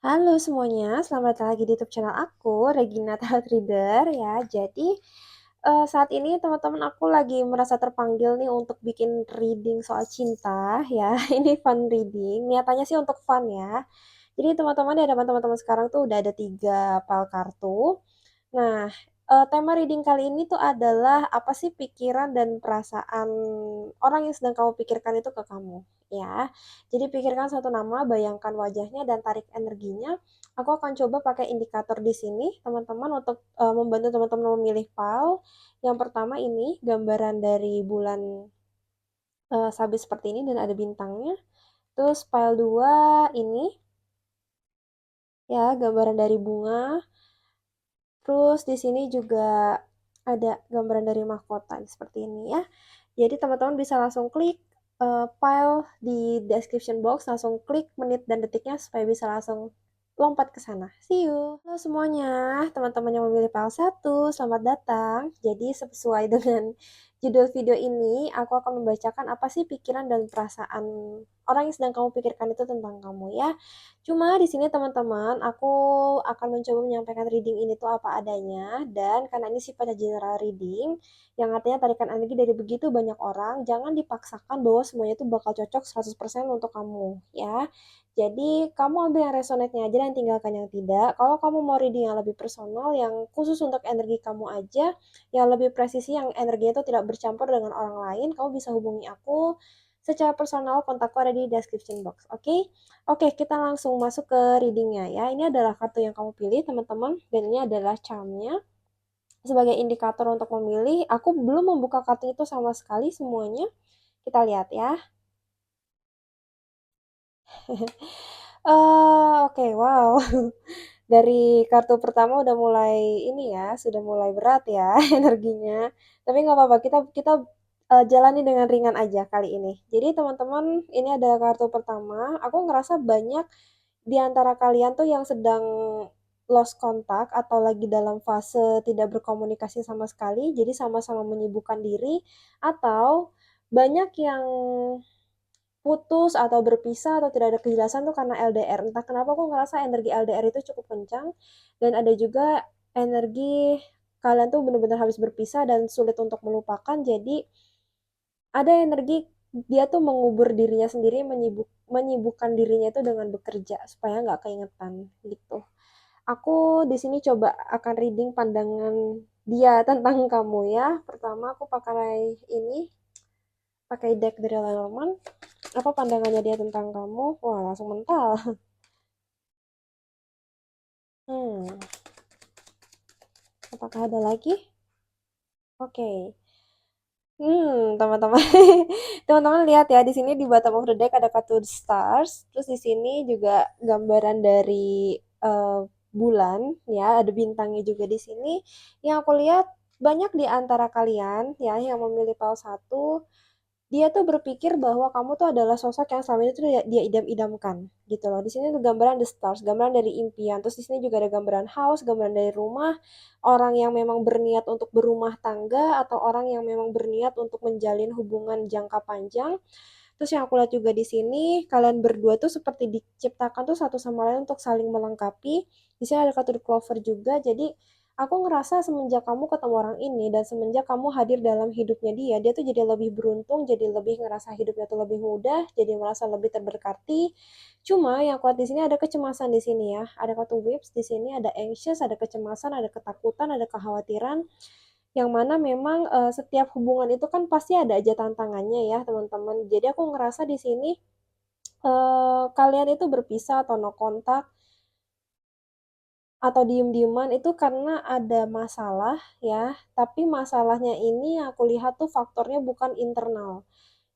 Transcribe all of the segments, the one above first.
Halo semuanya, selamat datang lagi di YouTube channel aku, Regina Tarot Reader ya. Jadi saat ini teman-teman aku lagi merasa terpanggil nih untuk bikin reading soal cinta ya. Ini fun reading, niatannya sih untuk fun ya. Jadi teman-teman di hadapan teman-teman sekarang tuh udah ada 3 pile kartu. Nah, tema reading kali ini tuh adalah apa sih pikiran dan perasaan orang yang sedang kamu pikirkan itu ke kamu, ya. Jadi pikirkan satu nama, bayangkan wajahnya dan tarik energinya. Aku akan coba pakai indikator di sini, teman-teman, untuk membantu teman-teman memilih pile. Yang pertama ini gambaran dari bulan sabit seperti ini dan ada bintangnya. Terus pile 2 ini ya gambaran dari bunga. Terus di sini juga ada gambaran dari mahkota seperti ini ya. Jadi teman-teman bisa langsung klik file di description box, langsung klik menit dan detiknya supaya bisa langsung lompat ke sana. See you. Halo semuanya, teman-teman yang memilih file 1, selamat datang. Jadi sesuai dengan judul video ini, aku akan membacakan apa sih pikiran dan perasaan orang yang sedang kamu pikirkan itu tentang kamu ya. Cuma di sini teman-teman, aku akan mencoba menyampaikan reading ini tuh apa adanya, dan karena ini sifatnya general reading, yang artinya tarikan energi dari begitu banyak orang, jangan dipaksakan bahwa semuanya itu bakal cocok 100% untuk kamu ya. Jadi kamu ambil yang resonate-nya aja dan tinggalkan yang tidak. Kalau kamu mau reading yang lebih personal, yang khusus untuk energi kamu aja, yang lebih presisi, yang energinya itu tidak bercampur dengan orang lain, kamu bisa hubungi aku secara personal. Kontakku ada di description box. Oke? Oke, kita langsung masuk ke readingnya ya. Ini adalah kartu yang kamu pilih, teman-teman, dan ini adalah charmnya sebagai indikator untuk memilih. Aku belum membuka kartu itu sama sekali semuanya. Kita lihat ya. Oke, wow. Dari kartu pertama udah mulai ini ya, sudah mulai berat ya energinya. Tapi nggak apa-apa, kita kita jalani dengan ringan aja kali ini. Jadi teman-teman, ini adalah kartu pertama. Aku ngerasa banyak di antara kalian tuh yang sedang lost kontak atau lagi dalam fase tidak berkomunikasi sama sekali, jadi sama-sama menyibukkan diri, atau banyak yang putus atau berpisah atau tidak ada kejelasan tuh karena LDR. Entah kenapa aku ngerasa energi LDR itu cukup kencang, dan ada juga energi kalian tuh benar-benar habis berpisah dan sulit untuk melupakan. Jadi ada energi dia tuh mengubur dirinya sendiri, menyibukkan dirinya itu dengan bekerja supaya nggak keingetan gitu. Aku di sini coba akan reading pandangan dia tentang kamu ya. Pertama aku pakai ini, pakai deck dari Lenormand. Apa pandangannya dia tentang kamu? Wah, langsung mental. Hmm, apakah ada lagi? Oke. Teman-teman. Teman-teman lihat ya, di sini di bottom of the deck ada kartu stars. Terus di sini juga gambaran dari bulan ya, ada bintangnya juga di sini. Yang aku lihat banyak di antara kalian ya yang memilih pal satu, dia tuh berpikir bahwa kamu tuh adalah sosok yang selama ini tuh dia idam-idamkan gitu loh. Di sini tuh gambaran the stars, gambaran dari impian. Terus di sini juga ada gambaran house, gambaran dari rumah, orang yang memang berniat untuk berumah tangga atau orang yang memang berniat untuk menjalin hubungan jangka panjang. Terus yang aku lihat juga di sini, kalian berdua tuh seperti diciptakan tuh satu sama lain untuk saling melengkapi. Di sini ada kartu The Clover juga. Jadi aku ngerasa semenjak kamu ketemu orang ini dan semenjak kamu hadir dalam hidupnya dia, dia tuh jadi lebih beruntung, jadi lebih ngerasa hidupnya tuh lebih mudah, jadi merasa lebih terberkati. Cuma yang kuat di sini ada kecemasan di sini ya. Ada kartu Whips di sini, ada anxious, ada kecemasan, ada ketakutan, ada kekhawatiran. Yang mana memang setiap hubungan itu kan pasti ada aja tantangannya ya, teman-teman. Jadi aku ngerasa di sini kalian itu berpisah atau no kontak atau diem-dieman itu karena ada masalah ya, tapi masalahnya ini yang aku lihat tuh faktornya bukan internal.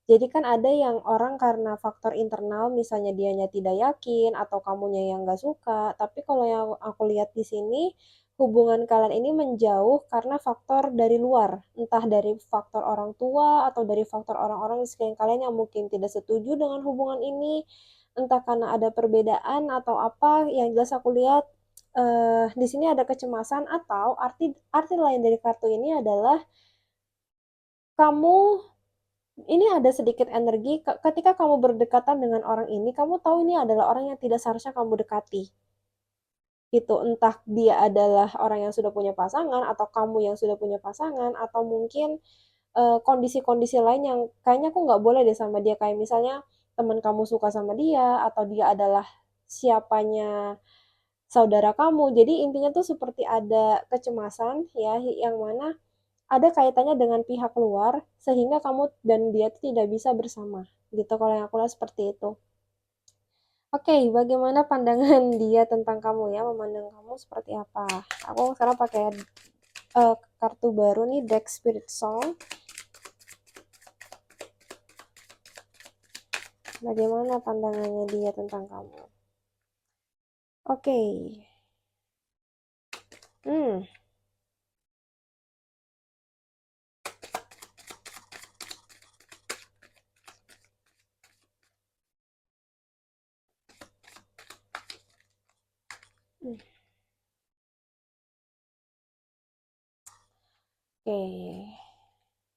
Jadi kan ada yang orang karena faktor internal, misalnya dianya tidak yakin atau kamunya yang nggak suka. Tapi kalau yang aku lihat di sini, hubungan kalian ini menjauh karena faktor dari luar. Entah dari faktor orang tua atau dari faktor orang-orang di sekeliling kalian yang mungkin tidak setuju dengan hubungan ini. Entah karena ada perbedaan atau apa. Yang jelas aku lihat di sini ada kecemasan, atau arti arti lain dari kartu ini adalah kamu ini ada sedikit energi ketika kamu berdekatan dengan orang ini, kamu tahu ini adalah orang yang tidak seharusnya kamu dekati. gitu. Entah dia adalah orang yang sudah punya pasangan atau kamu yang sudah punya pasangan atau mungkin kondisi-kondisi lain yang kayaknya aku nggak boleh deh sama dia, kayak misalnya teman kamu suka sama dia atau dia adalah siapanya saudara kamu. Jadi intinya tuh seperti ada kecemasan ya yang mana ada kaitannya dengan pihak luar sehingga kamu dan dia tuh tidak bisa bersama. Gitu kalau yang aku lihat seperti itu. Oke, bagaimana pandangan dia tentang kamu ya? Memandang kamu seperti apa? Aku sekarang pakai kartu baru nih, deck Spirit Song. Bagaimana pandangannya dia tentang kamu? Oke. Hmm. Oke.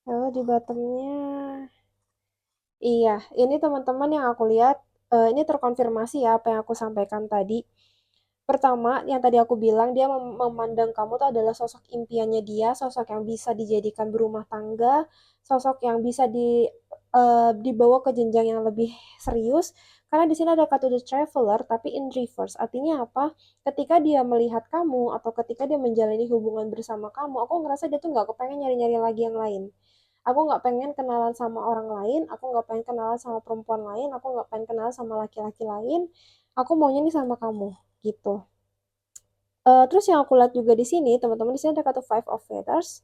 Lalu di bottomnya, iya, ini teman-teman yang aku lihat, ini terkonfirmasi ya apa yang aku sampaikan tadi. Pertama, yang tadi aku bilang, dia memandang kamu tuh adalah sosok impiannya dia, sosok yang bisa dijadikan berumah tangga, sosok yang bisa dibawa ke jenjang yang lebih serius. Karena di sini ada kata The Traveler, tapi in reverse. Artinya apa? Ketika dia melihat kamu atau ketika dia menjalani hubungan bersama kamu, aku ngerasa dia tuh nggak kepengen nyari-nyari lagi yang lain. Aku nggak pengen kenalan sama orang lain, aku nggak pengen kenalan sama perempuan lain, aku nggak pengen kenalan sama laki-laki lain. Aku maunya nih sama kamu, gitu. Terus yang aku lihat juga di sini, teman-teman, di sini ada kata Five of Feathers,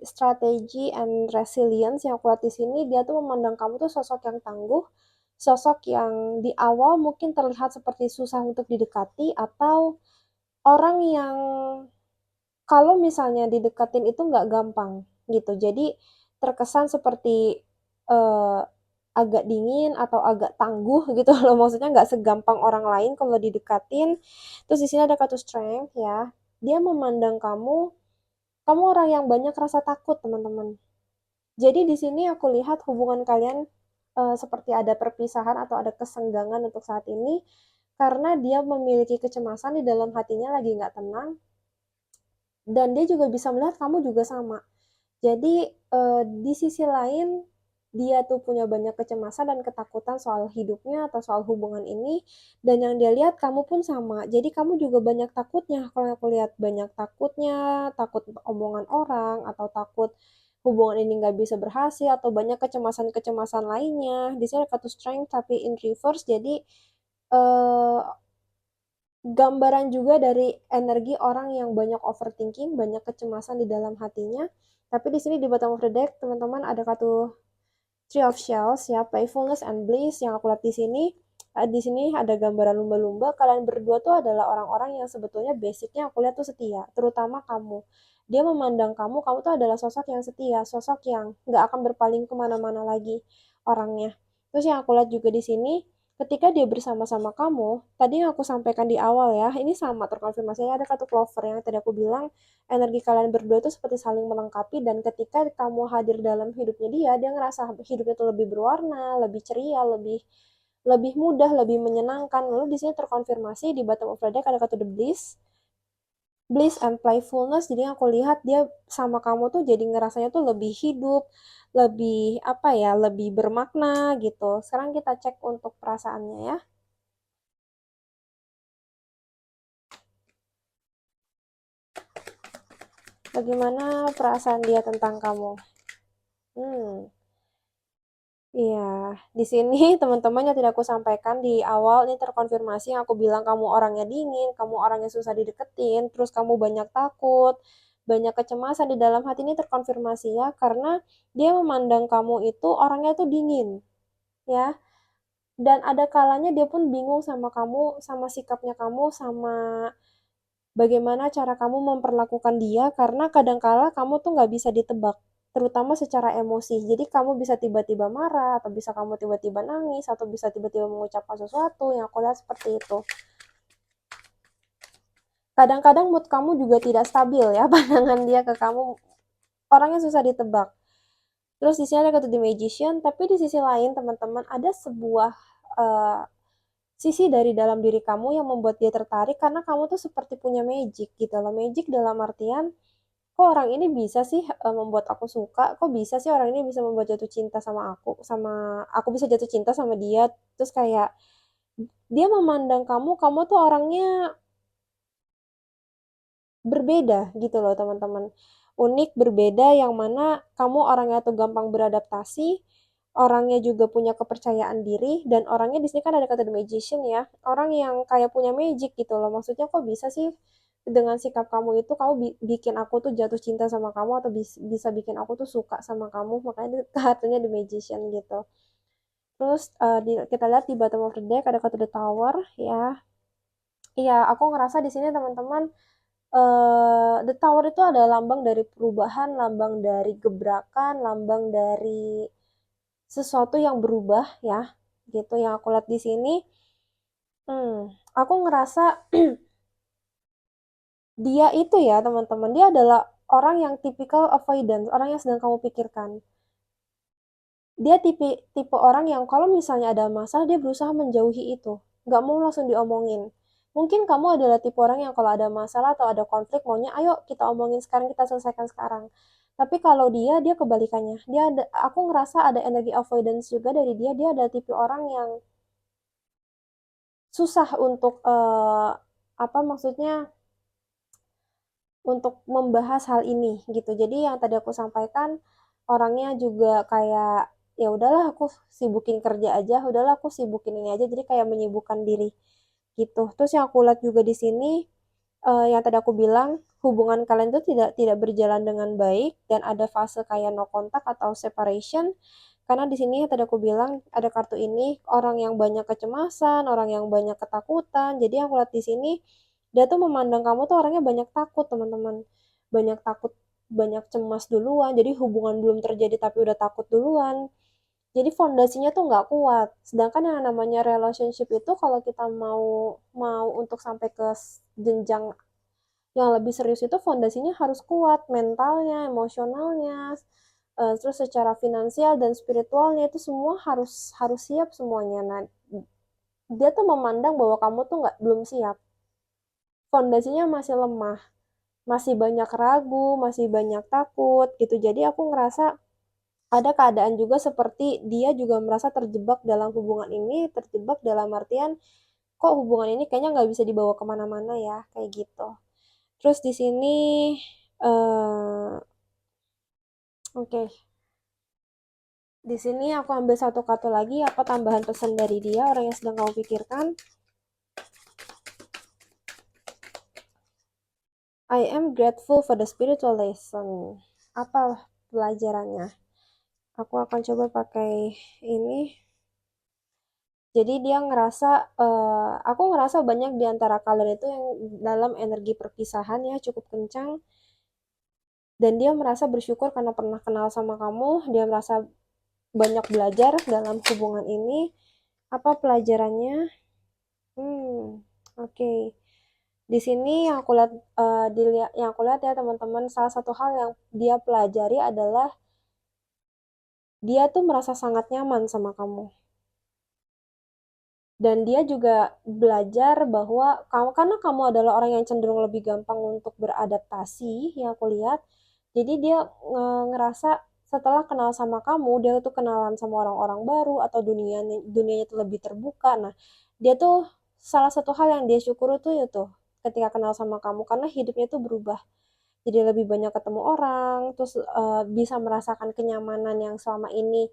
strategy and resilience. Yang aku lihat di sini, dia tuh memandang kamu tuh sosok yang tangguh, sosok yang di awal mungkin terlihat seperti susah untuk didekati, atau orang yang kalau misalnya didekatin itu nggak gampang gitu. Jadi terkesan seperti uh, agak dingin atau agak tangguh gitu loh. Maksudnya nggak segampang orang lain kalau didekatin. Terus di sini ada kata strength ya. Dia memandang kamu orang yang banyak rasa takut, teman-teman. Jadi di sini aku lihat hubungan kalian seperti ada perpisahan atau ada kesenggangan untuk saat ini karena dia memiliki kecemasan di dalam hatinya lagi nggak tenang dan dia juga bisa melihat kamu juga sama. Jadi di sisi lain dia tuh punya banyak kecemasan dan ketakutan soal hidupnya atau soal hubungan ini dan yang dia lihat kamu pun sama. Jadi kamu juga banyak takutnya. Kalau aku lihat banyak takutnya, takut omongan orang atau takut hubungan ini nggak bisa berhasil atau banyak kecemasan-kecemasan lainnya. Di sini ada kata strength tapi in reverse. Jadi eh, gambaran juga dari energi orang yang banyak overthinking, banyak kecemasan di dalam hatinya. Tapi di sini di bottom of the deck, teman-teman ada kartu Three of Shells ya, playfulness and bliss yang aku lihat di sini. Di sini ada gambaran lumba-lumba. Kalian berdua tuh adalah orang-orang yang sebetulnya basicnya aku lihat tuh setia, terutama kamu. Dia memandang kamu tuh adalah sosok yang setia, sosok yang nggak akan berpaling kemana-mana lagi orangnya. Terus yang aku lihat juga di sini, ketika dia bersama-sama kamu, tadi yang aku sampaikan di awal ya, ini sama terkonfirmasi ada kartu clover yang tadi aku bilang, energi kalian berdua itu seperti saling melengkapi dan ketika kamu hadir dalam hidupnya dia ngerasa hidupnya itu lebih berwarna, lebih ceria, lebih lebih mudah, lebih menyenangkan. Lalu di sini terkonfirmasi di bottom of the deck ada kata the bliss, bliss and playfulness. Jadi aku lihat dia sama kamu tuh jadi ngerasanya tuh lebih hidup, lebih apa ya, lebih bermakna gitu. Sekarang kita cek untuk perasaannya ya. Bagaimana perasaan dia tentang kamu? Hmm. Iya, di sini teman-teman yang tidak aku sampaikan di awal ini terkonfirmasi yang aku bilang kamu orangnya dingin, kamu orangnya susah dideketin, terus kamu banyak takut, banyak kecemasan di dalam hati ini terkonfirmasi ya, karena dia memandang kamu itu orangnya tuh dingin, ya. Dan ada kalanya dia pun bingung sama kamu, sama sikapnya kamu, sama bagaimana cara kamu memperlakukan dia karena kadangkala kamu tuh nggak bisa ditebak, terutama secara emosi. Jadi kamu bisa tiba-tiba marah, atau bisa kamu tiba-tiba nangis, atau bisa tiba-tiba mengucapkan sesuatu yang aku lihat seperti itu. Kadang-kadang mood kamu juga tidak stabil ya, pandangan dia ke kamu orangnya susah ditebak. Terus di sini ada kata The Magician, tapi di sisi lain teman-teman ada sebuah uh, sisi dari dalam diri kamu yang membuat dia tertarik karena kamu tuh seperti punya magic gitu loh. Magic dalam artian, kok orang ini bisa sih membuat aku suka, kok bisa sih orang ini bisa membuat jatuh cinta sama aku bisa jatuh cinta sama dia. Terus kayak dia memandang kamu tuh orangnya berbeda gitu loh teman-teman. Unik, berbeda, yang mana kamu orangnya tuh gampang beradaptasi, orangnya juga punya kepercayaan diri, dan orangnya di sini kan ada kata the magician ya, orang yang kayak punya magic gitu loh. Maksudnya kok bisa sih dengan sikap kamu itu kamu bikin aku tuh jatuh cinta sama kamu atau bisa bikin aku tuh suka sama kamu, makanya artinya the magician gitu. Terus kita lihat di bottom of the deck ada kata the tower ya. Iya, aku ngerasa di sini teman-teman, The Tower itu adalah lambang dari perubahan, lambang dari gebrakan, lambang dari sesuatu yang berubah ya, gitu yang aku lihat di sini. Aku ngerasa dia itu ya teman-teman, dia adalah orang yang typical avoidance, orang yang sedang kamu pikirkan. Dia tipe tipe orang yang kalau misalnya ada masalah dia berusaha menjauhi itu, nggak mau langsung diomongin. Mungkin kamu adalah tipe orang yang kalau ada masalah atau ada konflik maunya ayo kita omongin sekarang, kita selesaikan sekarang. Tapi kalau dia kebalikannya. Aku ngerasa ada energi avoidance juga dari dia. Dia ada tipe orang yang susah untuk apa maksudnya untuk membahas hal ini gitu. Jadi yang tadi aku sampaikan orangnya juga kayak ya udahlah aku sibukin kerja aja, udahlah aku sibukin ini aja. Jadi kayak menyibukkan diri gitu. Terus yang aku lihat juga di sini yang tadi aku bilang hubungan kalian itu tidak berjalan dengan baik dan ada fase kayak no contact atau separation. Karena di sini tadi aku bilang ada kartu ini orang yang banyak kecemasan, orang yang banyak ketakutan. Jadi yang aku lihat di sini dia tuh memandang kamu tuh orangnya banyak takut, teman-teman. Banyak takut, banyak cemas duluan. Jadi hubungan belum terjadi tapi udah takut duluan. Jadi fondasinya tuh nggak kuat. Sedangkan yang namanya relationship itu kalau kita mau mau untuk sampai ke jenjang yang lebih serius itu fondasinya harus kuat, mentalnya, emosionalnya, terus secara finansial dan spiritualnya itu semua harus harus siap semuanya. Nah, dia tuh memandang bahwa kamu tuh nggak belum siap, fondasinya masih lemah, masih banyak ragu, masih banyak takut gitu. Jadi aku ngerasa ada keadaan juga seperti dia juga merasa terjebak dalam hubungan ini, terjebak dalam artian kok hubungan ini kayaknya nggak bisa dibawa kemana-mana ya, kayak gitu. Terus di sini, oke, di sini aku ambil satu kartu lagi, apa tambahan pesan dari dia, orang yang sedang kamu pikirkan. I am grateful for the spiritual lesson. Apa pelajarannya? Aku akan coba pakai ini. Jadi dia ngerasa, aku ngerasa banyak di antara kalian itu yang dalam energi perpisahan ya cukup kencang. Dan dia merasa bersyukur karena pernah kenal sama kamu. Dia merasa banyak belajar dalam hubungan ini. Apa pelajarannya? Oke. Okay. Di sini yang aku lihat yang aku lihat ya teman-teman, salah satu hal yang dia pelajari adalah dia tuh merasa sangat nyaman sama kamu. Dan dia juga belajar bahwa kamu karena kamu adalah orang yang cenderung lebih gampang untuk beradaptasi, yang aku lihat. Jadi dia ngerasa setelah kenal sama kamu, dia tuh kenalan sama orang-orang baru atau dunianya tuh lebih terbuka. Nah, dia tuh salah satu hal yang dia syukuri tuh itu ketika kenal sama kamu karena hidupnya tuh berubah. Jadi lebih banyak ketemu orang, terus bisa merasakan kenyamanan yang selama ini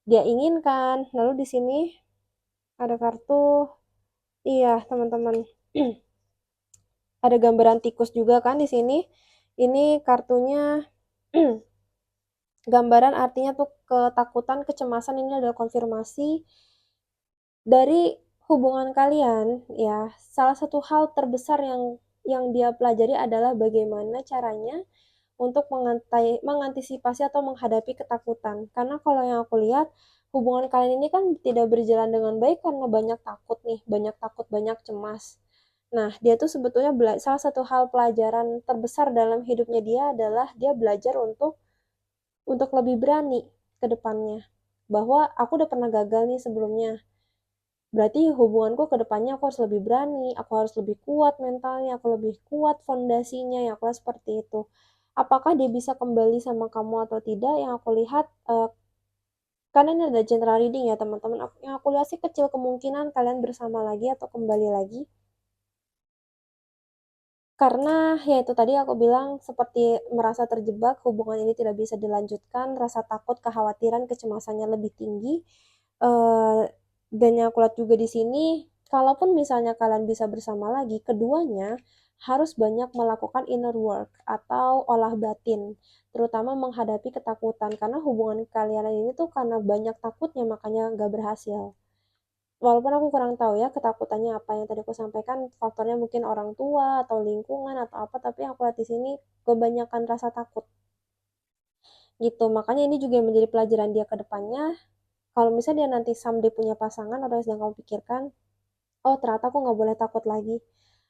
dia inginkan. Lalu di sini ada kartu, iya teman-teman, ada gambaran tikus juga kan di sini. Ini kartunya gambaran artinya tuh ketakutan, kecemasan ini adalah konfirmasi dari hubungan kalian ya. Salah satu hal terbesar yang dia pelajari adalah bagaimana caranya untuk mengantisipasi atau menghadapi ketakutan. Karena kalau yang aku lihat hubungan kalian ini kan tidak berjalan dengan baik karena banyak takut nih, banyak takut, banyak cemas. Nah, dia tuh sebetulnya salah satu hal pelajaran terbesar dalam hidupnya dia adalah dia belajar untuk lebih berani ke depannya. Bahwa aku udah pernah gagal nih sebelumnya. berarti hubunganku ke depannya aku harus lebih berani, aku harus lebih kuat mentalnya, aku lebih kuat fondasinya, yang aku lihat seperti itu. Apakah dia bisa kembali sama kamu atau tidak? Yang aku lihat, karena ini ada general reading ya teman-teman, yang aku lihat sih kecil kemungkinan kalian bersama lagi atau kembali lagi. Karena ya itu tadi aku bilang seperti merasa terjebak, hubungan ini tidak bisa dilanjutkan, rasa takut, kekhawatiran, kecemasannya lebih tinggi. Eh, dan yang aku lihat juga di sini, kalaupun misalnya kalian bisa bersama lagi, keduanya harus banyak melakukan inner work atau olah batin, terutama menghadapi ketakutan, karena hubungan kalian ini tuh karena banyak takutnya makanya nggak berhasil. Walaupun aku kurang tahu ya ketakutannya apa yang tadi aku sampaikan, faktornya mungkin orang tua atau lingkungan atau apa, tapi yang aku lihat di sini kebanyakan rasa takut gitu. Makanya ini juga yang menjadi pelajaran dia ke depannya. Kalau misalnya dia nanti someday punya pasangan, orang yang sedang kamu pikirkan, oh ternyata aku nggak boleh takut lagi.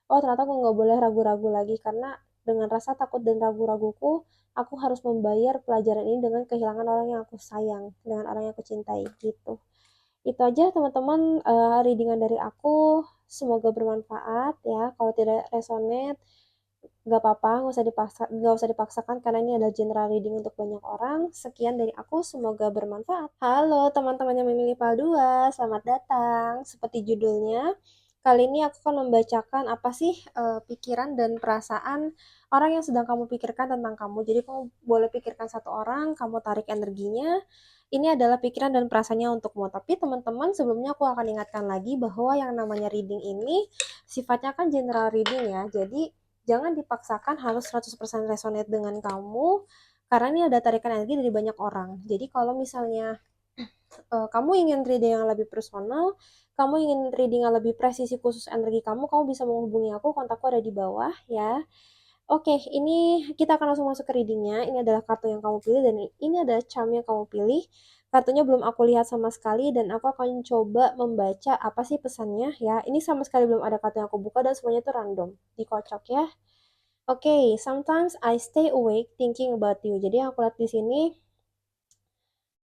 Oh ternyata aku nggak boleh ragu-ragu lagi, karena dengan rasa takut dan ragu-raguku, aku harus membayar pelajaran ini dengan kehilangan orang yang aku sayang, dengan orang yang aku cintai gitu. Itu aja teman-teman, readingan dari aku. Semoga bermanfaat ya. Kalau tidak resonate, nggak apa-apa, nggak usah dipaksakan karena ini adalah general reading untuk banyak orang. Sekian dari aku, semoga bermanfaat. Halo teman-teman yang memilih PAL 2, selamat datang. Seperti judulnya, kali ini aku akan membacakan apa sih pikiran dan perasaan orang yang sedang kamu pikirkan tentang kamu. Jadi kamu boleh pikirkan satu orang, kamu tarik energinya. Ini adalah pikiran dan perasaannya untukmu. Tapi teman-teman, sebelumnya aku akan ingatkan lagi bahwa yang namanya reading ini sifatnya kan general reading ya. Jadi jangan dipaksakan harus 100% resonate dengan kamu, karena ini ada tarikan energi dari banyak orang. Jadi kalau misalnya kamu ingin reading yang lebih personal, kamu ingin reading yang lebih presisi khusus energi kamu, kamu bisa menghubungi aku, kontakku ada di bawah ya. Oke, ini kita akan langsung masuk ke readingnya. Ini adalah kartu yang kamu pilih dan ini adalah charm yang kamu pilih. Kartunya belum aku lihat sama sekali dan aku akan coba membaca apa sih pesannya ya. Ini sama sekali belum ada kartu yang aku buka dan semuanya itu random. Dikocok ya. Oke, sometimes I stay awake thinking about you. Jadi yang aku lihat di sini,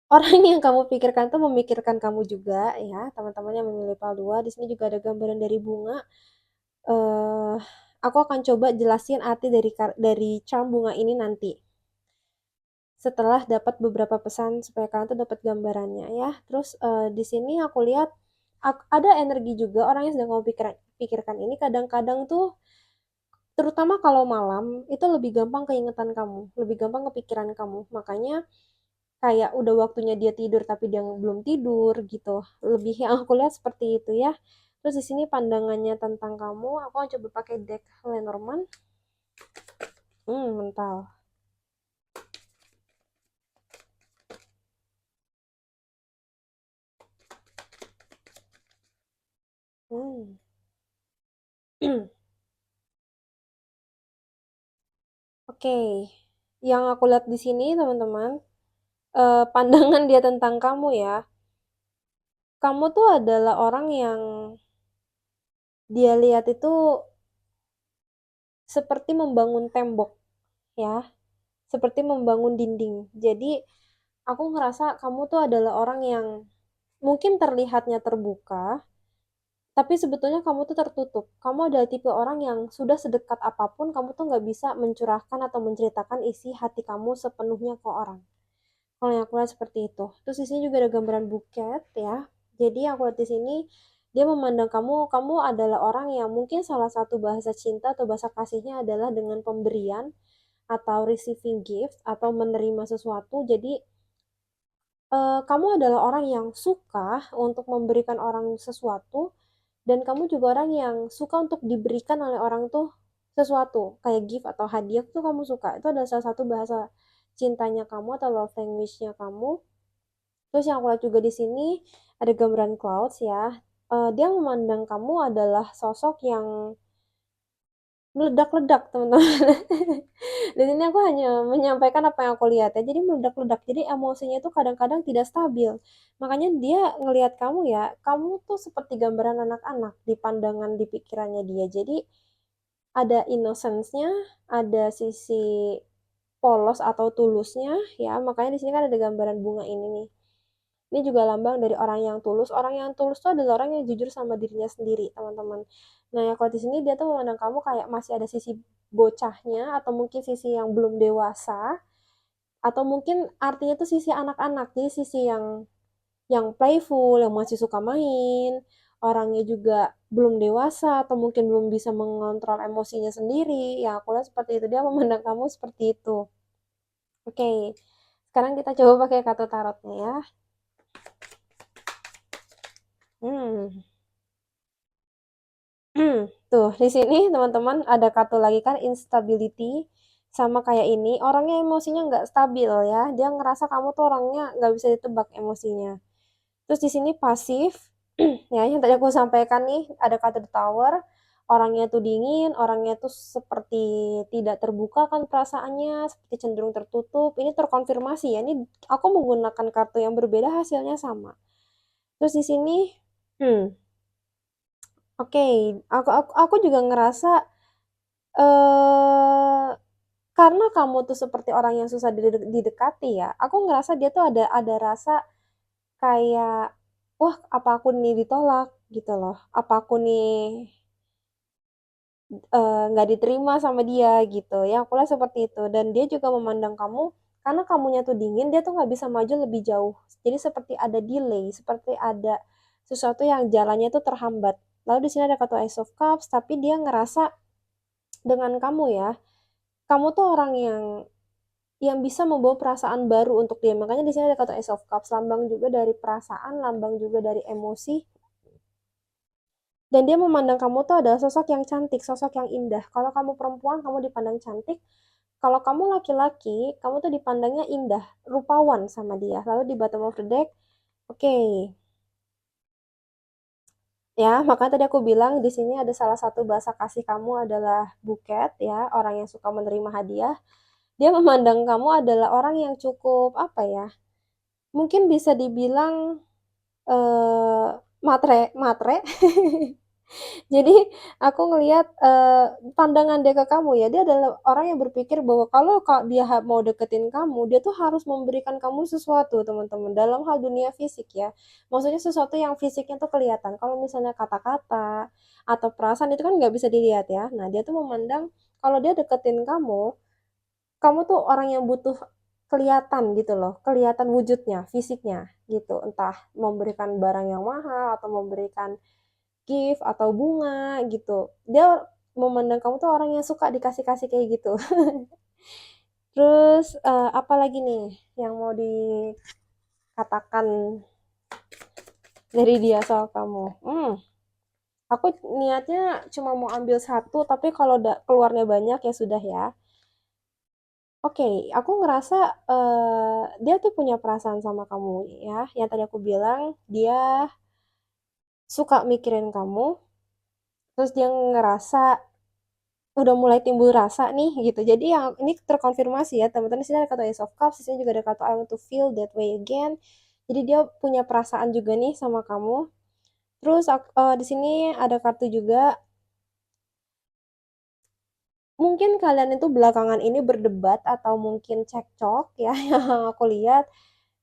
orang yang kamu pikirkan tuh memikirkan kamu juga ya, teman-teman yang memilih PAL 2. Di sini juga ada gambaran dari bunga. Eh, aku akan coba jelasin arti dari charm bunga ini nanti. Setelah dapat beberapa pesan supaya kalian tuh dapat gambarannya ya. Terus di sini aku lihat ada energi juga orang yang sedang kamu pikirkan ini kadang-kadang tuh, terutama kalau malam itu lebih gampang keingetan kamu, lebih gampang kepikiran kamu. Makanya kayak udah waktunya dia tidur tapi dia belum tidur gitu. Lebih yang aku lihat seperti itu ya. Terus di sini pandangannya tentang kamu, aku akan coba pakai deck Lenormand. Mental. Hmm. Oke. Yang aku lihat di sini teman-teman, pandangan dia tentang kamu ya. Kamu tuh adalah orang yang dia lihat itu seperti membangun tembok ya, seperti membangun dinding. Jadi aku ngerasa kamu tuh adalah orang yang mungkin terlihatnya terbuka, tapi sebetulnya kamu tuh tertutup. Kamu adalah tipe orang yang sudah sedekat apapun, kamu tuh nggak bisa mencurahkan atau menceritakan isi hati kamu sepenuhnya ke orang. Kalau yang aku lihat seperti itu. Terus di sini juga ada gambaran buket ya. Jadi aku lihat di sini dia memandang kamu adalah orang yang mungkin salah satu bahasa cinta atau bahasa kasihnya adalah dengan pemberian atau receiving gift atau menerima sesuatu. Jadi kamu adalah orang yang suka untuk memberikan orang sesuatu dan kamu juga orang yang suka untuk diberikan oleh orang tuh sesuatu kayak gift atau hadiah tuh kamu suka. Itu adalah salah satu bahasa cintanya kamu atau love language-nya kamu. Terus yang aku lihat juga di sini ada gambaran clouds ya. Dia memandang kamu adalah sosok yang meledak-ledak, teman-teman. Di sini aku hanya menyampaikan apa yang aku lihat ya. Jadi meledak-ledak. Jadi emosinya itu kadang-kadang tidak stabil. Makanya dia ngelihat kamu ya, kamu tuh seperti gambaran anak-anak di pandangan di pikirannya dia. Jadi ada innocence-nya, ada sisi polos atau tulusnya ya. Makanya di sini kan ada gambaran bunga ini nih. Ini juga lambang dari orang yang tulus. Orang yang tulus tuh adalah orang yang jujur sama dirinya sendiri, teman-teman. Nah, ya kalau di sini dia tuh memandang kamu kayak masih ada sisi bocahnya atau mungkin sisi yang belum dewasa atau mungkin artinya tuh sisi anak-anak. Jadi sisi yang playful, yang masih suka main, orangnya juga belum dewasa atau mungkin belum bisa mengontrol emosinya sendiri. Ya, aku lihat seperti itu. Dia memandang kamu seperti itu. Oke, sekarang kita coba pakai kartu tarotnya ya. Hmm. Tuh, di sini teman-teman ada kartu lagi kan instability. Sama kayak ini, orangnya emosinya nggak stabil ya. Dia ngerasa kamu tuh orangnya nggak bisa ditebak emosinya. Terus di sini pasif, ya yang tadi aku sampaikan nih, ada kartu The Tower. Orangnya tuh dingin, orangnya tuh seperti tidak terbuka kan perasaannya, seperti cenderung tertutup. Ini terkonfirmasi ya. Ini aku menggunakan kartu yang berbeda hasilnya sama. Terus di sini, hmm, oke, aku juga ngerasa eh karena kamu tuh seperti orang yang susah didekati ya. Aku ngerasa dia tuh ada rasa kayak wah, apa aku nih ditolak gitu loh. Apa aku nih nggak diterima sama dia gitu ya. Aku lihat seperti itu dan dia juga memandang kamu karena kamunya tuh dingin, dia tuh nggak bisa maju lebih jauh. Jadi seperti ada delay, seperti ada sesuatu yang jalannya tuh terhambat. Lalu di sini ada kartu Ace of Cups, tapi dia ngerasa dengan kamu ya, kamu tuh orang yang bisa membawa perasaan baru untuk dia. Makanya di sini ada kata Ace of Cups, lambang juga dari perasaan, lambang juga dari emosi. Dan dia memandang kamu tuh adalah sosok yang cantik, sosok yang indah. Kalau kamu perempuan, kamu dipandang cantik. Kalau kamu laki-laki, kamu tuh dipandangnya indah, rupawan sama dia. Lalu di bottom of the deck, oke. Ya, makanya tadi aku bilang di sini ada salah satu bahasa kasih kamu adalah buket ya, orang yang suka menerima hadiah. Dia memandang kamu adalah orang yang cukup apa ya? Mungkin bisa dibilang eh matre matre. Jadi aku ngelihat pandangan dia ke kamu ya, dia adalah orang yang berpikir bahwa kalau dia mau deketin kamu, dia tuh harus memberikan kamu sesuatu, teman-teman, dalam hal dunia fisik ya. Maksudnya sesuatu yang fisiknya tuh kelihatan. Kalau misalnya kata-kata atau perasaan itu kan nggak bisa dilihat ya. Nah, dia tuh memandang kalau dia deketin kamu tuh orang yang butuh kelihatan gitu loh, kelihatan wujudnya, fisiknya gitu. Entah memberikan barang yang mahal atau memberikan gift atau bunga gitu. Dia memandang kamu tuh orang yang suka dikasih-kasih kayak gitu. Terus apa lagi nih yang mau dikatakan dari dia soal kamu? Aku niatnya cuma mau ambil satu, tapi kalau keluarnya banyak ya sudah ya. Oke, aku ngerasa dia tuh punya perasaan sama kamu ya. Yang tadi aku bilang, dia suka mikirin kamu, terus dia ngerasa udah mulai timbul rasa nih gitu. Jadi yang ini terkonfirmasi ya teman-teman. Di sini ada kata Ace of Cups, di sini juga ada kata I want to feel that way again. Jadi dia punya perasaan juga nih sama kamu. Terus di sini ada kartu juga. Mungkin kalian itu belakangan ini berdebat atau mungkin cekcok ya yang aku lihat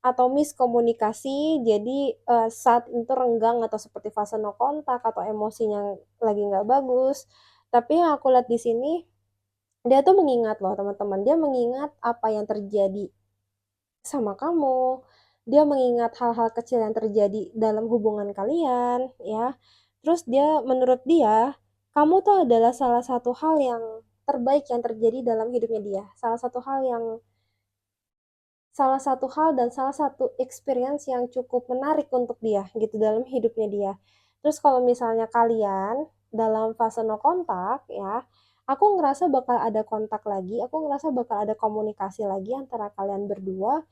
atau miskomunikasi. Jadi saat itu renggang atau seperti fase no kontak atau emosinya lagi nggak bagus. Tapi yang aku lihat di sini dia tuh mengingat loh teman-teman, dia mengingat apa yang terjadi sama kamu, dia mengingat hal-hal kecil yang terjadi dalam hubungan kalian ya. Terus dia menurut dia kamu tuh adalah salah satu hal yang terbaik yang terjadi dalam hidupnya dia, salah satu hal dan salah satu experience yang cukup menarik untuk dia gitu dalam hidupnya dia. Terus kalau misalnya kalian dalam fase no kontak ya, aku ngerasa bakal ada kontak lagi, aku ngerasa bakal ada komunikasi lagi antara kalian berdua.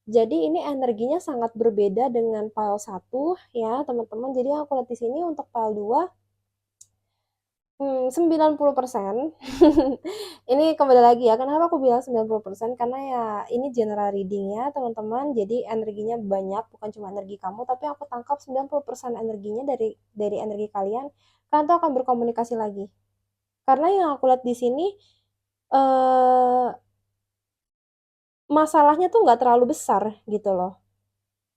Jadi ini energinya sangat berbeda dengan pile satu ya, teman-teman. Jadi aku lihat di sini untuk pile 2 90%. Ini kembali lagi ya, kenapa aku bilang 90%? Karena ya ini general reading ya, teman-teman. Jadi energinya banyak, bukan cuma energi kamu, tapi aku tangkap 90% energinya dari energi kalian. Kalian tuh akan berkomunikasi lagi. Karena yang aku lihat di sini eh masalahnya tuh nggak terlalu besar gitu loh.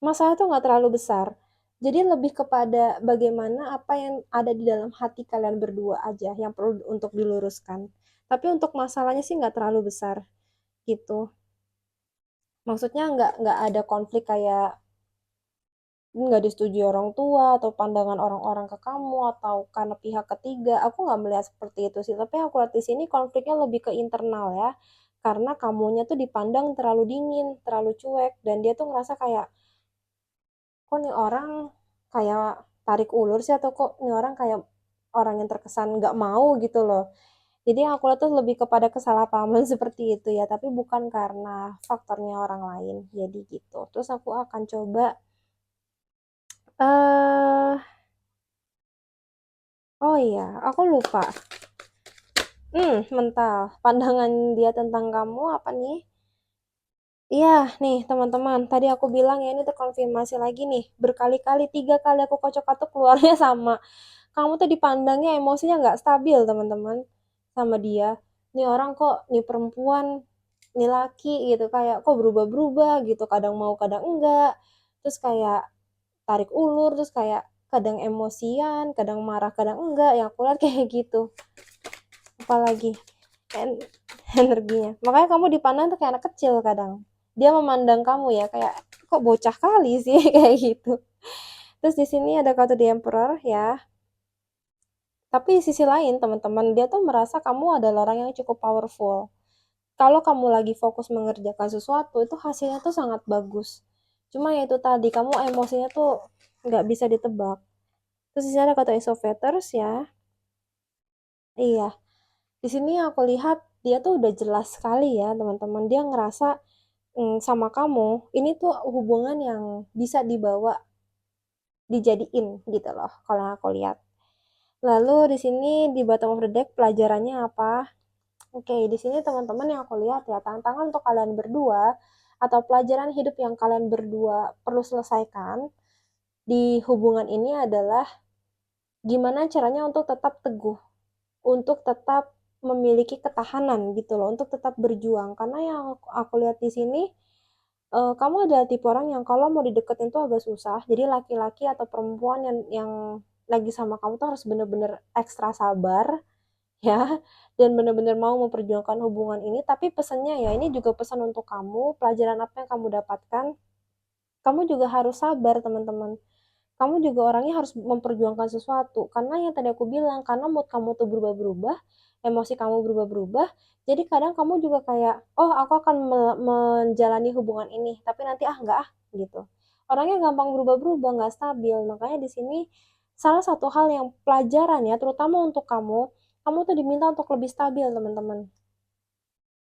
masalah tuh nggak terlalu besar. Jadi lebih kepada bagaimana apa yang ada di dalam hati kalian berdua aja yang perlu untuk diluruskan. Tapi untuk masalahnya sih nggak terlalu besar gitu. Maksudnya nggak ada konflik kayak nggak disetujui orang tua atau pandangan orang-orang ke kamu atau karena pihak ketiga. Aku nggak melihat seperti itu sih. Tapi aku lihat di sini konfliknya lebih ke internal ya. Karena kamunya tuh dipandang terlalu dingin, terlalu cuek, dan dia tuh ngerasa kayak kok nih orang kayak tarik ulur sih atau kok nih orang kayak orang yang terkesan nggak mau gitu loh. Jadi yang aku lihat tuh lebih kepada kesalahpahaman seperti itu ya, tapi bukan karena faktornya orang lain. Jadi gitu. Terus aku akan coba eh oh iya, aku lupa. Mental. Pandangan dia tentang kamu apa nih? Iya, nih teman-teman, tadi aku bilang ya ini terkonfirmasi lagi nih. Berkali-kali, 3 kali aku kocok katuk keluarnya sama. Kamu tuh dipandangnya emosinya nggak stabil teman-teman sama dia. Nih orang kok, nih perempuan, nih laki gitu kayak kok berubah-berubah gitu. Kadang mau, kadang enggak. Terus kayak tarik ulur, terus kayak kadang emosian, kadang marah, kadang enggak. Yang aku lihat kayak gitu. Apalagi en- energinya. Makanya kamu dipandang tuh kayak anak kecil kadang. Dia memandang kamu ya kayak kok bocah kali sih kayak gitu. Terus di sini ada kartu The Emperor ya. Tapi di sisi lain teman-teman dia tuh merasa kamu adalah orang yang cukup powerful. Kalau kamu lagi fokus mengerjakan sesuatu itu hasilnya tuh sangat bagus. Cuma ya itu tadi kamu emosinya tuh nggak bisa ditebak. Terus di sini ada kata Ace of Feathers ya. Iya, di sini aku lihat dia tuh udah jelas sekali ya teman-teman. Dia ngerasa sama kamu ini tuh hubungan yang bisa dibawa dijadiin gitu loh kalau aku lihat. Lalu di sini di bottom of the deck pelajarannya apa? Oke, di sini teman-teman yang aku lihat ya, tantangan untuk kalian berdua atau pelajaran hidup yang kalian berdua perlu selesaikan di hubungan ini adalah gimana caranya untuk tetap teguh, untuk tetap memiliki ketahanan gitu loh, untuk tetap berjuang. Karena yang aku lihat di sini, kamu adalah tipe orang yang kalau mau dideketin tuh agak susah. Jadi laki-laki atau perempuan yang lagi sama kamu tuh harus bener-bener ekstra sabar ya dan benar-benar mau memperjuangkan hubungan ini, tapi pesannya ya ini juga pesan untuk kamu, pelajaran apa yang kamu dapatkan, kamu juga harus sabar teman-teman, kamu juga orangnya harus memperjuangkan sesuatu karena yang tadi aku bilang karena mood kamu tuh berubah-berubah, emosi kamu berubah-berubah, jadi kadang kamu juga kayak oh aku akan menjalani hubungan ini tapi nanti enggak gitu, orangnya gampang berubah-berubah nggak stabil, makanya di sini salah satu hal yang pelajaran ya terutama untuk kamu tuh diminta untuk lebih stabil teman-teman.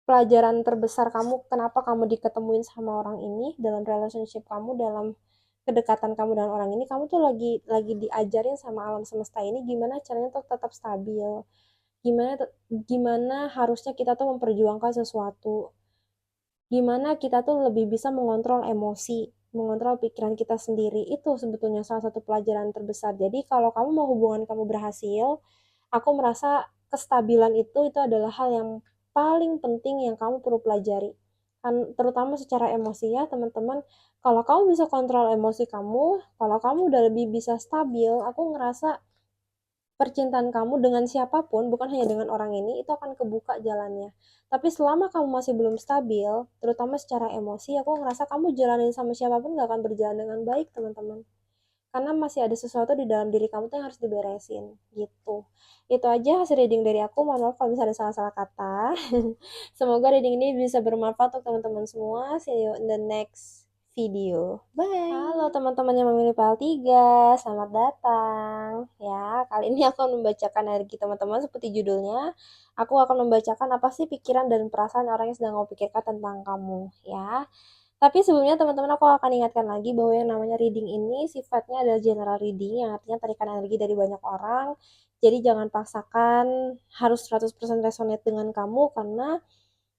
Pelajaran terbesar kamu kenapa kamu diketemuin sama orang ini dalam relationship kamu dalam kedekatan kamu dengan orang ini, kamu tuh lagi diajarin sama alam semesta ini gimana caranya untuk tetap stabil, gimana gimana harusnya kita tuh memperjuangkan sesuatu, gimana kita tuh lebih bisa mengontrol emosi, mengontrol pikiran kita sendiri, itu sebetulnya salah satu pelajaran terbesar. Jadi kalau kamu mau hubungan kamu berhasil, aku merasa kestabilan itu adalah hal yang paling penting yang kamu perlu pelajari. Kan terutama secara emosi ya, teman-teman. Kalau kamu bisa kontrol emosi kamu, kalau kamu udah lebih bisa stabil, aku ngerasa percintaan kamu dengan siapapun, bukan hanya dengan orang ini, itu akan kebuka jalannya. Tapi selama kamu masih belum stabil, terutama secara emosi, aku ngerasa kamu jalanin sama siapapun gak akan berjalan dengan baik, teman-teman, karena masih ada sesuatu di dalam diri kamu tuh yang harus diberesin gitu. Itu aja hasil reading dari aku, mohon maaf kalau bisa ada salah-salah kata. Semoga reading ini bisa bermanfaat untuk teman-teman semua. See you in the next video. Bye. Halo teman-teman yang memilih PL 3, selamat datang ya. Kali ini aku akan membacakan energi teman-teman seperti judulnya. Aku akan membacakan apa sih pikiran dan perasaan orang yang sedang kamu pikirkan tentang kamu ya. Tapi sebelumnya teman-teman aku akan ingatkan lagi bahwa yang namanya reading ini sifatnya adalah general reading yang artinya tarikan energi dari banyak orang. Jadi jangan paksakan harus 100% resonate dengan kamu karena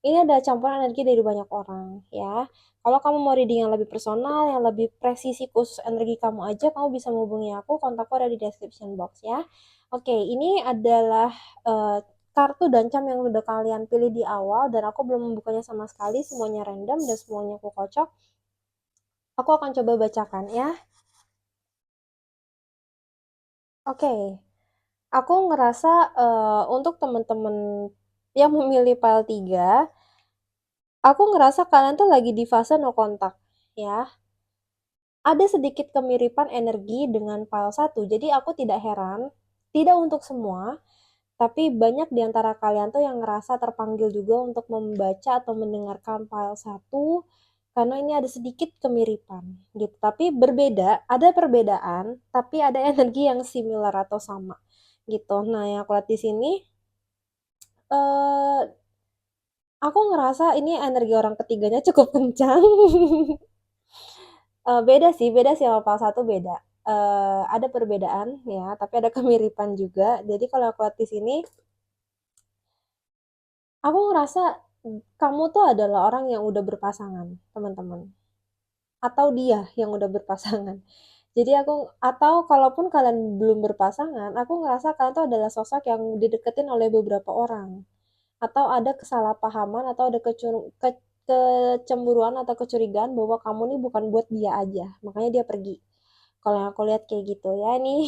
ini ada campuran energi dari banyak orang ya. Kalau kamu mau reading yang lebih personal, yang lebih presisi khusus energi kamu aja, kamu bisa menghubungi aku, kontakku ada di description box ya. Oke, ini adalah uh, kartu dan cam yang udah kalian pilih di awal dan aku belum membukanya sama sekali, semuanya random dan semuanya aku kocok. Aku akan coba bacakan ya. Oke, aku ngerasa untuk teman-teman yang memilih file 3, aku ngerasa kalian tuh lagi di fase no kontak ya. Ada sedikit kemiripan energi dengan file 1, jadi aku tidak heran, tidak untuk semua, tapi banyak di antara kalian tuh yang ngerasa terpanggil juga untuk membaca atau mendengarkan file 1, karena ini ada sedikit kemiripan gitu. Tapi berbeda, ada perbedaan, tapi ada energi yang similar atau sama gitu. Nah, yang aku lihat di sini, eh aku ngerasa ini energi orang ketiganya cukup kencang. Beda sih sama file 1 beda. Ada perbedaan ya, tapi ada kemiripan juga. Jadi kalau aku lihat di sini, aku ngerasa kamu tuh adalah orang yang udah berpasangan, teman-teman. Atau dia yang udah berpasangan. Jadi aku atau kalaupun kalian belum berpasangan, aku ngerasa kalian tuh adalah sosok yang dideketin oleh beberapa orang. Atau ada kesalahpahaman atau ada kecemburuan atau kecurigaan bahwa kamu nih bukan buat dia aja. Makanya dia pergi. Kalau yang aku lihat kayak gitu ya nih.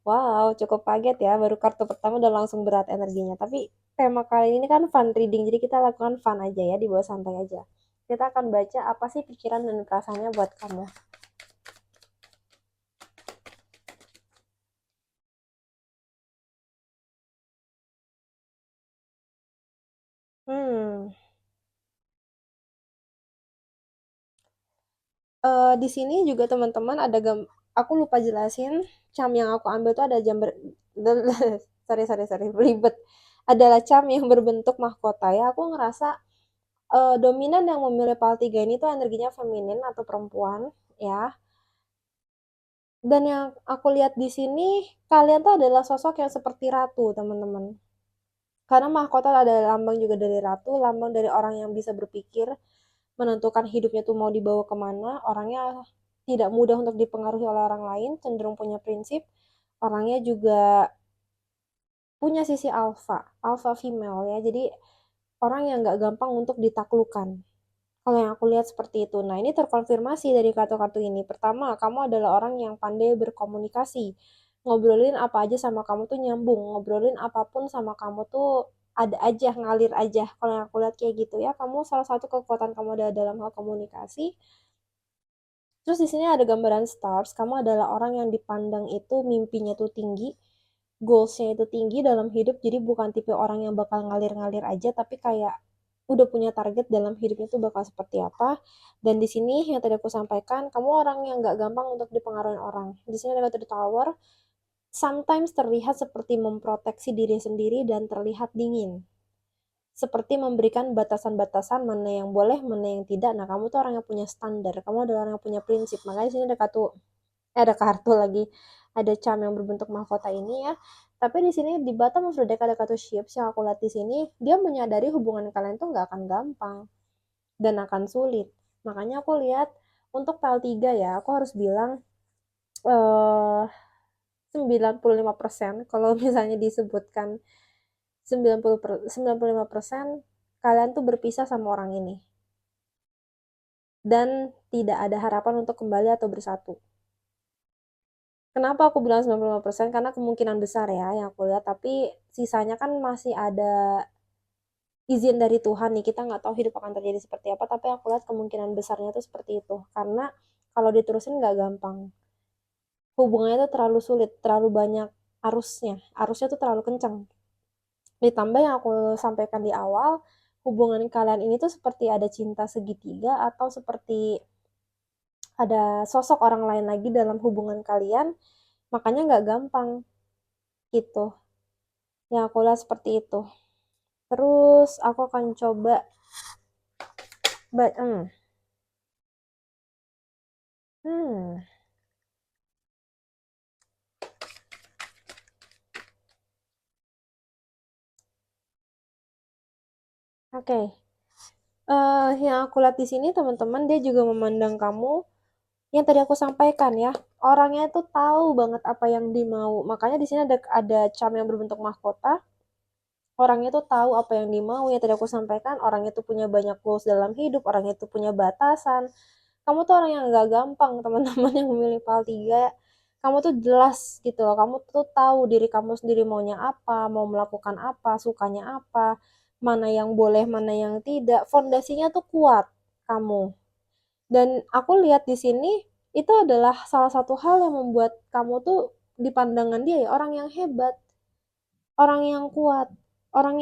Wow, cukup kaget ya. Baru kartu pertama udah langsung berat energinya. Tapi tema kali ini kan fun reading. Jadi kita lakukan fun aja ya, dibawa santai aja. Kita akan baca apa sih pikiran dan perasaannya buat kamu. Hmm, di sini juga teman-teman ada aku lupa jelasin, cam yang aku ambil tuh ada jam sorry sorry sorry, ribet. Adalah cam yang berbentuk mahkota ya. Aku ngerasa dominan yang memilih PAL 3 ini tuh energinya feminin atau perempuan ya. Dan yang aku lihat di sini, kalian tuh adalah sosok yang seperti ratu, teman-teman. Karena mahkota adalah lambang juga dari ratu, lambang dari orang yang bisa berpikir, menentukan hidupnya tuh mau dibawa kemana, orangnya tidak mudah untuk dipengaruhi oleh orang lain, cenderung punya prinsip, orangnya juga punya sisi alpha, alpha female ya, jadi orang yang gak gampang untuk ditaklukkan. Kalau yang aku lihat seperti itu. Nah, ini terkonfirmasi dari kartu-kartu ini. Pertama, kamu adalah orang yang pandai berkomunikasi. Ngobrolin apa aja sama kamu tuh nyambung. Ngobrolin apapun sama kamu tuh ada aja, ngalir aja. Kalau yang aku lihat kayak gitu ya, kamu salah satu kekuatan kamu ada dalam hal komunikasi. Terus di sini ada gambaran stars. Kamu adalah orang yang dipandang itu mimpinya tuh tinggi, goalsnya itu tinggi dalam hidup. Jadi bukan tipe orang yang bakal ngalir-ngalir aja, tapi kayak udah punya target dalam hidupnya tuh bakal seperti apa. Dan di sini yang tadi aku sampaikan, kamu orang yang gak gampang untuk dipengaruhi orang. Di sini ada kartu The Tower. Sometimes terlihat seperti memproteksi diri sendiri dan terlihat dingin, seperti memberikan batasan-batasan mana yang boleh, mana yang tidak. Nah, kamu tuh orang yang punya standar, kamu adalah orang yang punya prinsip. Makanya di sini ada kartu lagi, ada charm yang berbentuk mahkota ini ya. Tapi di sini di bottom of the deck ada kartu ships yang aku lihat di sini, dia menyadari hubungan kalian tuh nggak akan gampang dan akan sulit. Makanya aku lihat untuk PL 3 ya, aku harus bilang eh 95% kalau misalnya disebutkan 95% kalian tuh berpisah sama orang ini dan tidak ada harapan untuk kembali atau bersatu. Kenapa aku bilang 95%? Karena kemungkinan besar ya yang aku lihat, tapi sisanya kan masih ada izin dari Tuhan nih, kita nggak tahu hidup akan terjadi seperti apa, tapi aku lihat kemungkinan besarnya tuh seperti itu. Karena kalau diterusin nggak gampang. Hubungannya tuh terlalu sulit, terlalu banyak arusnya tuh terlalu kencang. Ditambah yang aku sampaikan di awal, hubungan kalian ini tuh seperti ada cinta segitiga atau seperti ada sosok orang lain lagi dalam hubungan kalian, makanya nggak gampang gitu. Yang aku lihat seperti itu. Terus aku akan coba hmm, hmm, oke. Okay. Yang aku lihat di sini teman-teman, dia juga memandang kamu yang tadi aku sampaikan ya. Orangnya itu tahu banget apa yang dimau. Makanya di sini ada charm yang berbentuk mahkota. Orangnya tuh tahu apa yang dimau. Yang tadi aku sampaikan, orang itu punya banyak goals dalam hidup, orang itu punya batasan. kamu tuh orang yang nggak gampang teman-teman yang memilih PAL 3. Kamu tuh jelas gitu loh, kamu tuh tahu diri kamu sendiri maunya apa, mau melakukan apa, sukanya apa, mana yang boleh, mana yang tidak. Fondasinya tuh kuat kamu. Dan aku lihat di sini itu adalah salah satu hal yang membuat kamu tuh di pandangan dia ya orang yang hebat, orang yang kuat, orang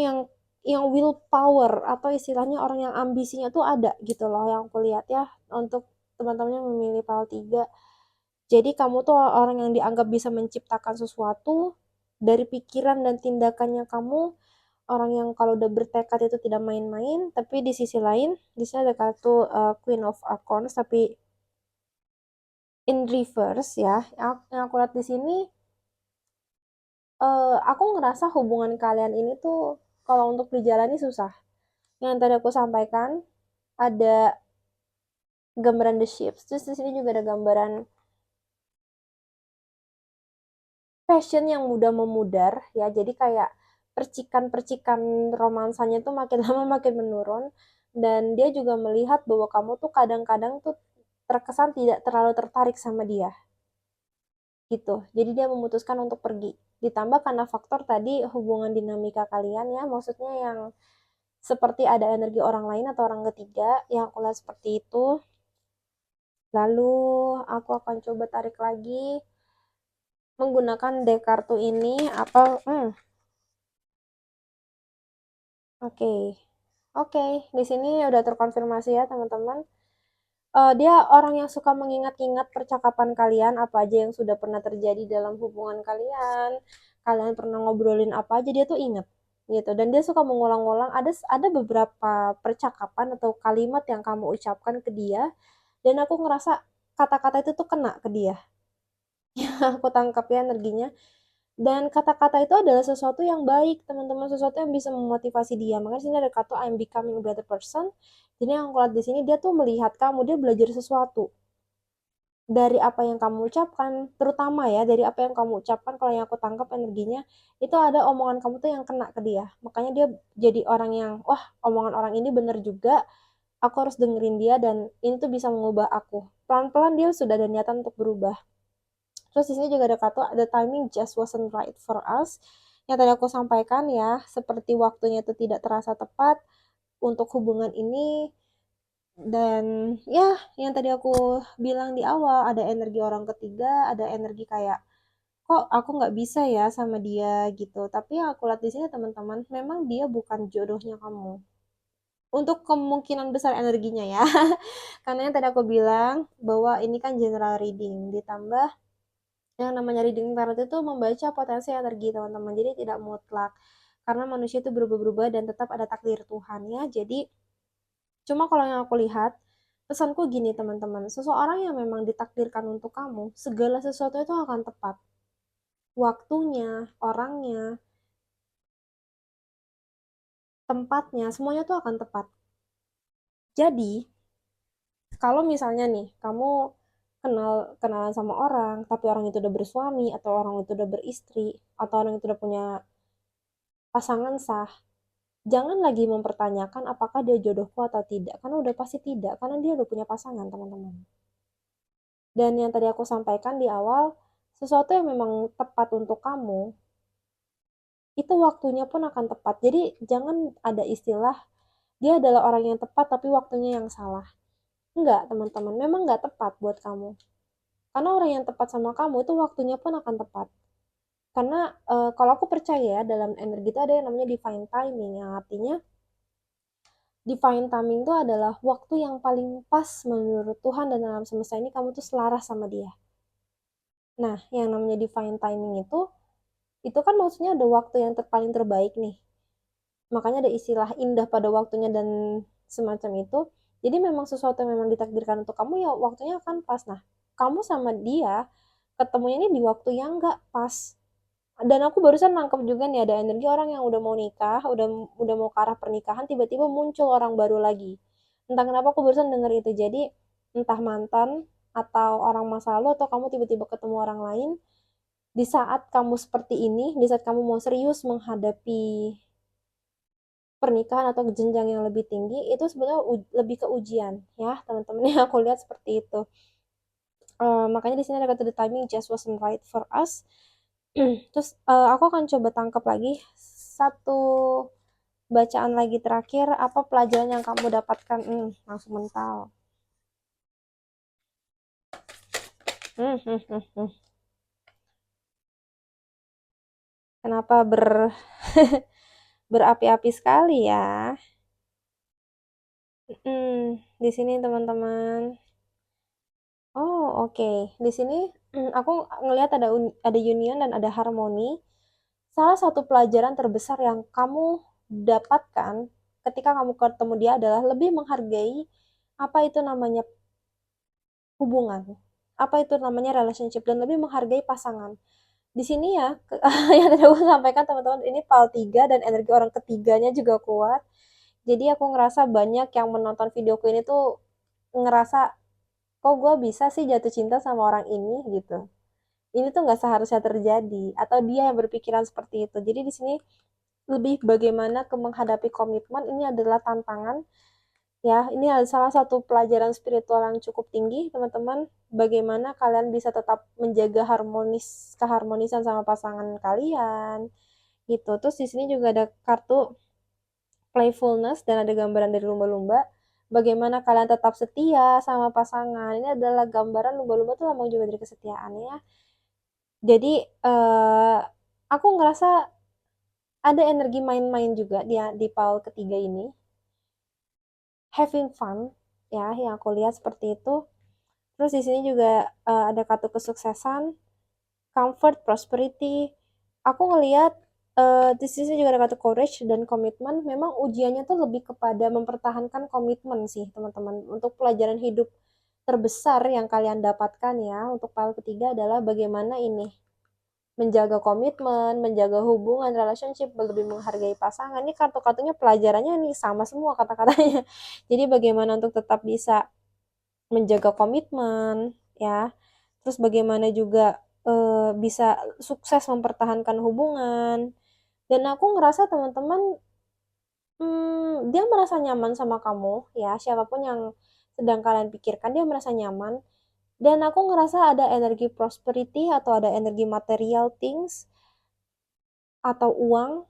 yang willpower atau istilahnya orang yang ambisinya tuh ada gitu loh yang aku lihat ya untuk teman-teman yang memilih PAL 3. Jadi kamu tuh orang yang dianggap bisa menciptakan sesuatu dari pikiran dan tindakannya kamu, orang yang kalau udah bertekad itu tidak main-main, tapi di sisi lain di sini ada kartu Queen of Acorns tapi in reverse ya. Yang aku lihat di sini aku ngerasa hubungan kalian ini tuh kalau untuk dijalani susah. Yang tadi aku sampaikan ada gambaran the ships. Terus di sini juga ada gambaran passion yang mudah memudar ya. Jadi kayak percikan-percikan romansanya tuh makin lama makin menurun dan dia juga melihat bahwa kamu tuh kadang-kadang tuh terkesan tidak terlalu tertarik sama dia gitu. Jadi dia memutuskan untuk pergi. Ditambah karena faktor tadi hubungan dinamika kalian ya, maksudnya yang seperti ada energi orang lain atau orang ketiga yang aku lihat seperti itu. Lalu aku akan coba tarik lagi menggunakan deck kartu ini apa oke. Oke, di sini udah terkonfirmasi ya teman-teman. Dia orang yang suka mengingat-ingat percakapan kalian, apa aja yang sudah pernah terjadi dalam hubungan kalian. Kalian pernah ngobrolin apa aja dia tuh ingat gitu. Dan dia suka mengulang-ulang. Ada beberapa percakapan atau kalimat yang kamu ucapkan ke dia, dan aku ngerasa kata-kata itu tuh kena ke dia. Aku tangkap ya energinya. Dan kata-kata itu adalah sesuatu yang baik, teman-teman, sesuatu yang bisa memotivasi dia. Makanya sini ada kata I'm becoming a better person. Jadi yang aku lihat di sini dia tuh melihat kamu, dia belajar sesuatu dari apa yang kamu ucapkan, terutama ya dari apa yang kamu ucapkan. Kalau yang aku tangkap energinya itu ada omongan kamu tuh yang kena ke dia. Makanya dia jadi orang yang wah, omongan orang ini bener juga. Aku harus dengerin dia dan ini tuh bisa mengubah aku. Pelan-pelan dia sudah ada niatan untuk berubah. Terus di sini juga ada kata the timing just wasn't right for us. Yang tadi aku sampaikan ya, seperti waktunya itu tidak terasa tepat untuk hubungan ini. Dan ya, yang tadi aku bilang di awal, ada energi orang ketiga, ada energi kayak kok aku nggak bisa ya sama dia gitu. Tapi yang aku lihat di sini teman-teman, memang dia bukan jodohnya kamu. Untuk kemungkinan besar energinya ya. Karena yang tadi aku bilang bahwa ini kan general reading ditambah yang namanya reading tarot itu membaca potensi energi teman-teman, jadi tidak mutlak karena manusia itu berubah-ubah dan tetap ada takdir Tuhan ya. Jadi cuma kalau yang aku lihat, pesanku gini teman-teman, seseorang yang memang ditakdirkan untuk kamu, segala sesuatu itu akan tepat, waktunya, orangnya, tempatnya, semuanya tuh akan tepat. Jadi kalau misalnya nih kamu kenalan sama orang tapi orang itu udah bersuami atau orang itu udah beristri atau orang itu udah punya pasangan sah, jangan lagi mempertanyakan apakah dia jodohku atau tidak, karena udah pasti tidak, karena dia udah punya pasangan, teman-teman. Dan yang tadi aku sampaikan di awal, sesuatu yang memang tepat untuk kamu, itu waktunya pun akan tepat. Jadi jangan ada istilah, dia adalah orang yang tepat tapi waktunya yang salah. Enggak, teman-teman, memang enggak tepat buat kamu. Karena orang yang tepat sama kamu itu waktunya pun akan tepat. Karena kalau aku percaya ya, dalam energi itu ada yang namanya divine timing, yang artinya divine timing itu adalah waktu yang paling pas menurut Tuhan dan alam semesta ini kamu tuh selaras sama dia. Nah, yang namanya divine timing itu kan maksudnya ada waktu yang paling terbaik nih. Makanya ada istilah indah pada waktunya dan semacam itu. Jadi memang sesuatu yang memang ditakdirkan untuk kamu ya waktunya akan pas. Nah, kamu sama dia ketemunya ini di waktu yang nggak pas. Dan aku barusan nangkep juga nih ada energi orang yang udah mau nikah, udah mau ke arah pernikahan, tiba-tiba muncul orang baru lagi. Entah kenapa aku barusan denger itu. Jadi entah mantan atau orang masa lalu atau kamu tiba-tiba ketemu orang lain di saat kamu seperti ini, di saat kamu mau serius menghadapi pernikahan atau jenjang yang lebih tinggi itu sebenarnya lebih ke ujian ya teman-teman yang aku lihat seperti itu. Makanya di sini ada kata the timing just wasn't right for us. Terus aku akan coba tangkap lagi satu bacaan lagi terakhir, apa pelajaran yang kamu dapatkan. Langsung mental. Hmm, hmm, hmm, hmm. Kenapa berapi-api sekali ya? Di sini teman-teman. Oh, oke. Di sini aku ngelihat ada union dan ada harmoni. Salah satu pelajaran terbesar yang kamu dapatkan ketika kamu ketemu dia adalah lebih menghargai apa itu namanya hubungan, apa itu namanya relationship, dan lebih menghargai pasangan. Di sini ya, yang tadi aku sampaikan teman-teman, ini PAL 3 dan energi orang ketiganya juga kuat. Jadi aku ngerasa banyak yang menonton videoku ini tuh ngerasa, kok gue bisa sih jatuh cinta sama orang ini gitu. Ini tuh nggak seharusnya terjadi, atau dia yang berpikiran seperti itu. Jadi di sini lebih bagaimana ke menghadapi komitmen, ini adalah tantangan ya. Ini adalah salah satu pelajaran spiritual yang cukup tinggi teman-teman, bagaimana kalian bisa tetap menjaga keharmonisan sama pasangan kalian gitu. Terus di sini juga ada kartu playfulness dan ada gambaran dari lumba-lumba, bagaimana kalian tetap setia sama pasangan. Ini adalah gambaran lumba-lumba tuh lambang juga dari kesetiaan ya. Jadi aku ngerasa ada energi main-main juga di PAL ketiga ini, having fun ya, yang aku lihat seperti itu. Terus di sini juga ada kartu kesuksesan, comfort, prosperity. Aku ngelihat di sini juga ada kartu courage dan komitmen. Memang ujiannya tuh lebih kepada mempertahankan komitmen sih teman-teman. Untuk pelajaran hidup terbesar yang kalian dapatkan ya untuk PAL ketiga adalah bagaimana ini menjaga komitmen, menjaga hubungan, relationship, lebih menghargai pasangan. Ini kartu-kartunya pelajarannya nih sama semua kata-katanya. Jadi bagaimana untuk tetap bisa menjaga komitmen ya. Terus bagaimana juga bisa sukses mempertahankan hubungan. Dan aku ngerasa teman-teman dia merasa nyaman sama kamu ya, siapapun yang sedang kalian pikirkan dia merasa nyaman. Dan aku ngerasa ada energi prosperity atau ada energi material things atau uang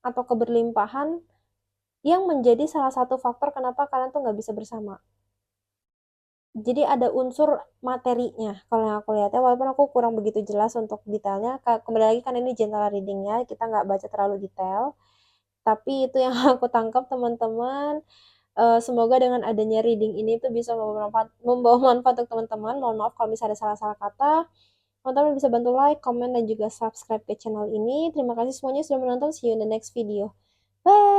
atau keberlimpahan yang menjadi salah satu faktor kenapa kalian tuh nggak bisa bersama. Jadi ada unsur materinya kalau yang aku lihat ya, walaupun aku kurang begitu jelas untuk detailnya. Kembali lagi kan ini general readingnya, kita nggak baca terlalu detail. Tapi itu yang aku tangkap teman-teman. Semoga dengan adanya reading ini tuh bisa membawa manfaat untuk teman-teman. Mohon maaf kalau misalnya ada salah-salah kata. Teman-teman bisa bantu like, comment, dan juga subscribe ke channel ini. Terima kasih semuanya sudah menonton. See you in the next video. Bye!